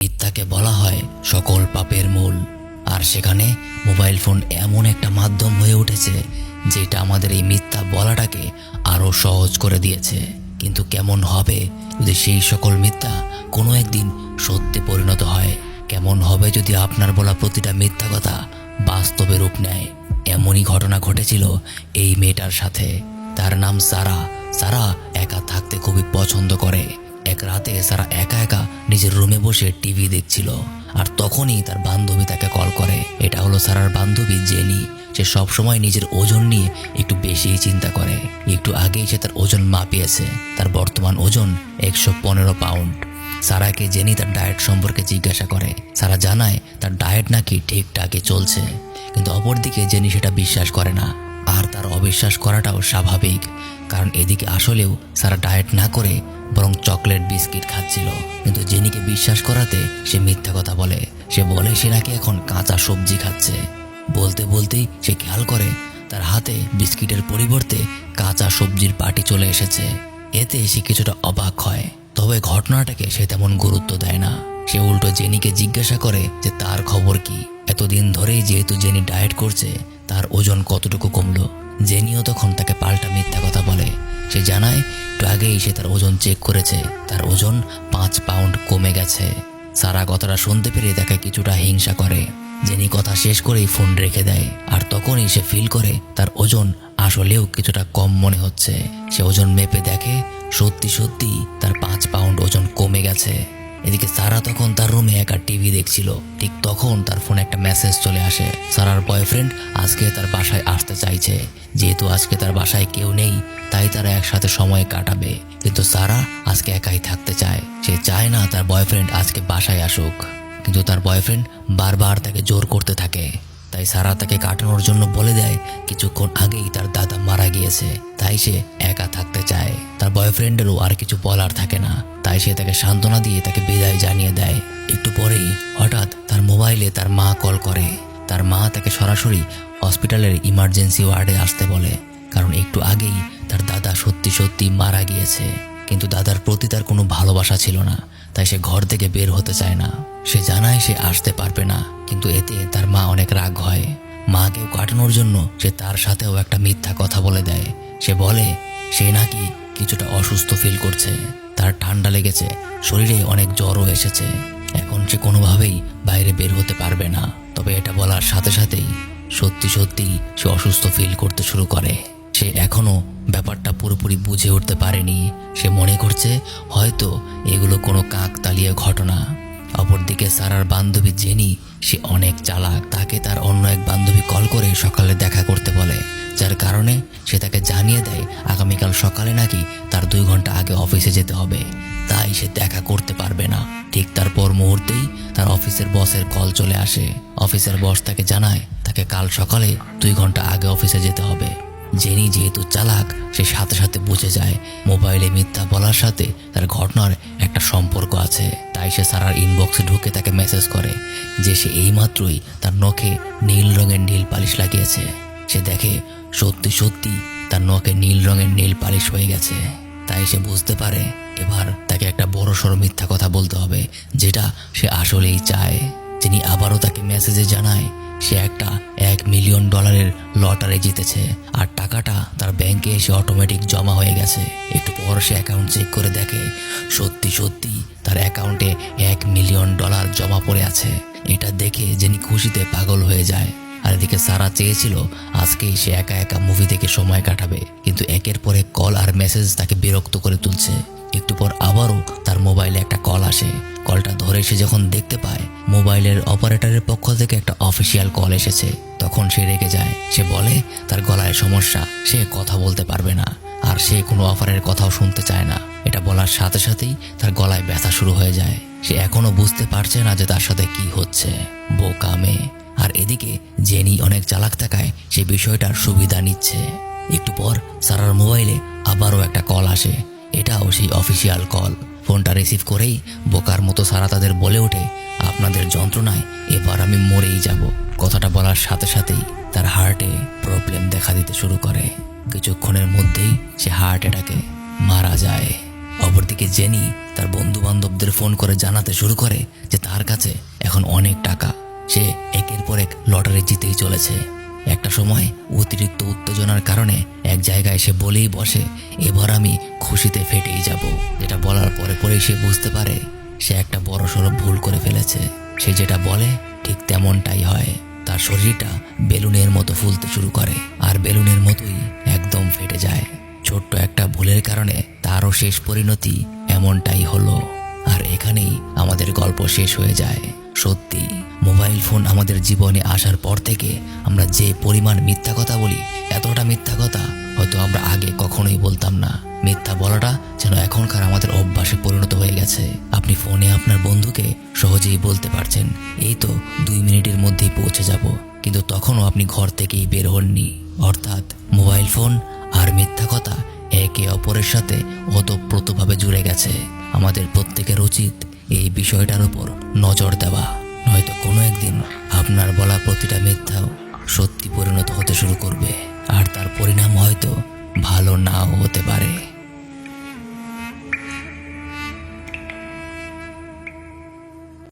মিথ্যাকে বলা হয় সকল পাপের মূল। আর সেখানে মোবাইল ফোন এমন একটা মাধ্যম হয়ে উঠেছে যেটা আমাদের এই মিথ্যা বলাটাকে আরও সহজ করে দিয়েছে। কিন্তু কেমন হবে যদি সেই সকল মিথ্যা কোনো একদিন সত্যে পরিণত হয়? কেমন হবে যদি আপনার বলা প্রতিটা মিথ্যা কথা বাস্তবে রূপ নেয়? এমনই ঘটনা ঘটেছিল এই মেয়েটার সাথে। তার নাম সারা। সারা একা থাকতে খুবই পছন্দ করে। এক রাতে সারা একা একা নিজের রুমে বসে টিভি দেখছিল, আর তখনই তার বান্ধবী তাকে কল করে। এটা হলো সারার বান্ধবী জেনি। সে সবসময় নিজের ওজন নিয়ে একটু বেশিই চিন্তা করে। একটু আগেই সে তার ওজন মাপিয়েছে। তার বর্তমান ওজন 115 পাউন্ড। সারাকে জেনি তার ডায়েট সম্পর্কে জিজ্ঞাসা করে। সারা জানায় তার ডায়েট নাকি ঠিকঠাকই চলছে, কিন্তু অপরদিকে জেনি সেটা বিশ্বাস করে না। আর তার অবিশ্বাস করাটাও স্বাভাবিক, কারণ এদিকে আসলেও সারা ডায়েট না করে বরং চকলেট বিস্কিট খাচ্ছিল। কিন্তু জেনিকে বিশ্বাস করাতে সে মিথ্যা কথা বলে। সে বলে সে নাকি এখন কাঁচা সবজি খাচ্ছে। বলতে বলতেই সে খেয়াল করে তার হাতে বিস্কিটের পরিবর্তে কাঁচা সবজির বাটি চলে এসেছে। এতে সে কিছুটা অবাক হয়, তবে ঘটনাটাকে সে তেমন গুরুত্ব দেয় না। সে উল্টো জেনিকে জিজ্ঞাসা করে যে তার খবর কি। এতদিন ধরেই যেহেতু জেনি ডায়েট করছে, তার ওজন কতটুকু কমলো। জেনিও তখন তাকে পাল্টা মিথ্যা কথা বলে। সে জানায় একটু আগেই সে তার ওজন চেক করেছে, তার ওজন 5 পাউন্ড কমে গেছে। সারা কথাটা শুনতে পেরে তাকে কিছুটা হিংসা করে। জেনি কথা শেষ করেই ফোন রেখে দেয়। আর তখনই সে ফিল করে তার ওজন আসলেও কিছুটা কম মনে হচ্ছে। সে ওজন মেপে দেখে সত্যি সত্যি তার 5 পাউন্ড ওজন কমে গেছে। এদিকে সারা তখন তার রুমে একা টিভি দেখছিল। ঠিক তখন তার ফোনে একটা মেসেজ চলে আসে। সারার বয়ফ্রেন্ড আজকে তার বাসায় আসতে চাইছে। যেহেতু আজকে তার বাসায় কেউ নেই, তাই তারা একসাথে সময় কাটাবে। কিন্তু সারা আজকে একাই থাকতে চায়। সে চায় না তার বয়ফ্রেন্ড আজকে বাসায় আসুক, কিন্তু তার বয়ফ্রেন্ড বারবার তাকে জোর করতে থাকে। তাই সারা তাকে কাটানোর জন্য বলে দেয় কিছুক্ষণ আগেই তার দাদা মারা গিয়েছে, তাই সে একা থাকতে চায়। তার বয়ফ্রেন্ডেরও আর কিছু বলার থাকে না, তাই সে তাকে সান্ত্বনা দিয়ে তাকে বিদায় জানিয়ে দেয়। একটু পরেই হঠাৎ তার মোবাইলে তার মা কল করে। তার মা তাকে সরাসরি হসপিটালের ইমার্জেন্সি ওয়ার্ডে আসতে বলে, কারণ একটু আগেই তার দাদা সত্যি সত্যি মারা গিয়েছে। কিন্তু দাদার প্রতি তার কোনো ভালোবাসা ছিল না, তাই সে ঘর থেকে বের হতে চায় না। সে জানায় সে আসতে পারবে না, কিন্তু এতে তার মা অনেক রাগ হয়। মাকেও কাটানোর জন্য সে তার সাথেও একটা মিথ্যা কথা বলে দেয়। সে বলে সে নাকি কিছুটা অসুস্থ ফিল করছে, তার ঠান্ডা লেগেছে, শরীরে অনেক জ্বরও এসেছে। এখন সে কোনোভাবেই বাইরে বের হতে পারবে না। তবে এটা বলার সাথে সাথেই সত্যি সত্যি সে অসুস্থ ফিল করতে শুরু করে। সে এখনো ব্যাপারটা পুরোপুরি বুঝে উঠতে পারেনি। সে মনে করছে হয়তো এগুলো কোনো কাকতালীয় ঘটনা। অপরদিকে সারার বান্ধবী জেনি, সে অনেক চালাক। তাকে তার অন্য এক বান্ধবী কল করে সকালে দেখা করতে বলে, যার কারণে সে তাকে জানিয়ে দেয় আগামীকাল সকালে নাকি তার 2 ঘন্টা আগে অফিসে যেতে হবে, তাই সে দেখা করতে পারবে না। ঠিক তারপর মুহূর্তেই তার অফিসের বসের কল চলে আসে। অফিসের বস তাকে জানায় তাকে কাল সকালে 2 ঘন্টা আগে অফিসে যেতে হবে। জেনি যেহেতু চালাক, সে সাথে সাথে বুঝে যায় মোবাইলে মিথ্যা বলার সাথে তার ঘটনার একটা সম্পর্ক আছে। তাই সে সারার ইনবক্সে ঢুকে তাকে মেসেজ করে যে সে এইমাত্রই তার নখে নীল রঙের নীল পালিশ লাগিয়েছে। সে দেখে সত্যি সত্যি তার নখে নীল রঙের নীল পালিশ হয়ে গেছে। তাই সে বুঝতে পারে এবার তাকে একটা বড়সড় মিথ্যা কথা বলতে হবে, যেটা সে আসলেই চায়। যিনি আবারও তাকে মেসেজে জানায় সে একটা $1 মিলিয়ন লটারি জিতেছে, আর টাকাটা তার ব্যাংকে এসে অটোমেটিক জমা হয়ে গেছে। একটু পর সে অ্যাকাউন্ট চেক করে দেখে সত্যি সত্যি তার অ্যাকাউন্টে $1 মিলিয়ন জমা পড়ে আছে। এটা দেখে যিনি খুশিতে পাগল হয়ে যায়। আর এদিকে সারা চেয়েছিল আজকেই সে একা একা মুভি দেখে সময় কাটাবে, কিন্তু একের পর এক কল আর মেসেজ তাকে বিরক্ত করে তুলছে। একটু পর আবারও তার মোবাইলে একটা কল আসে। কলটা ধরে সে যখন দেখতে পায় মোবাইলের অপারেটরের পক্ষ থেকে একটা অফিসিয়াল কল এসেছে, তখন সে রেগে যায়। সে বলে তার গলায় সমস্যা, সে কথা বলতে পারবে না, আর সে কোনো অফারের কথাও শুনতে চায় না। এটা বলার সাথে সাথেই তার গলায় ব্যথা শুরু হয়ে যায়। সে এখনো বুঝতে পারছে না যে তার সাথে কি হচ্ছে। বোকা মেয়ে। আর এদিকে জেনি অনেক চালাক থাকায় সে বিষয়টার সুবিধা নিচ্ছে। একটু পর সারার মোবাইলে আবারও একটা কল আসে। এটাও সেই অফিসিয়াল কল। ফোনটা রিসিভ করেই বোকার মতো সারা তাদের বলে ওঠে, আপনাদের যন্ত্রণায় এবার আমি মরেই যাব। কথাটা বলার সাথে সাথেই তার হার্টে প্রবলেম দেখা দিতে শুরু করে। কিছুক্ষণের মধ্যেই সে হার্ট অ্যাটাকে মারা যায়। অপরদিকে জেনি তার বন্ধু বান্ধবদের ফোন করে জানাতে শুরু করে যে তার কাছে এখন অনেক টাকা, সে একের পর এক লটারি জিতেই চলেছে। একটা সময় অতিরিক্ত উত্তেজনার কারণে এক জায়গায় সে বলেই বসে, এবার আমি খুশিতে ফেটেই যাব। যেটা বলার পরে পরেই সে বুঝতে পারে সে একটা বড়সড় ভুল করে ফেলেছে। সে যেটা বলে ঠিক তেমনটাই হয়। তার শরীরটা বেলুনের মতো ফুলতে শুরু করে আর বেলুনের মতোই একদম ফেটে যায়। ছোট্ট একটা ভুলের কারণে তারও শেষ পরিণতি এমনটাই হলো। আর এখানেই আমাদের গল্প শেষ হয়ে যায়। সত্যি মোবাইল ফোন আমাদের জীবনে আসার পর থেকে আমরা যে পরিমাণ মিথ্যা কথা বলি, এতটা মিথ্যা কথা হয়তো আমরা আগে কখনোই বলতাম না। মিথ্যা বলাটা যেন এখনকার আমাদের অভ্যাসে পরিণত হয়ে গেছে। আপনি ফোনে আপনার বন্ধুকে সহজেই বলতে পারছেন, এই তো 2 মিনিটের মধ্যেই পৌঁছে যাব, কিন্তু তখনও আপনি ঘর থেকেই বের হননি। অর্থাৎ মোবাইল ফোন আর মিথ্যা কথা একে অপরের সাথে ওতপ্রোতভাবে জুড়ে গেছে। আমাদের প্রত্যেকের উচিত এই বিষয়টার উপর নজর দেওয়া, নয়তো কোনো একদিন আপনার বলা প্রতিটা মিথ্যাও সত্যি পরিণত হতে শুরু করবে, আর তার পরিণাম হয়তো ভালো নাও হতে পারে।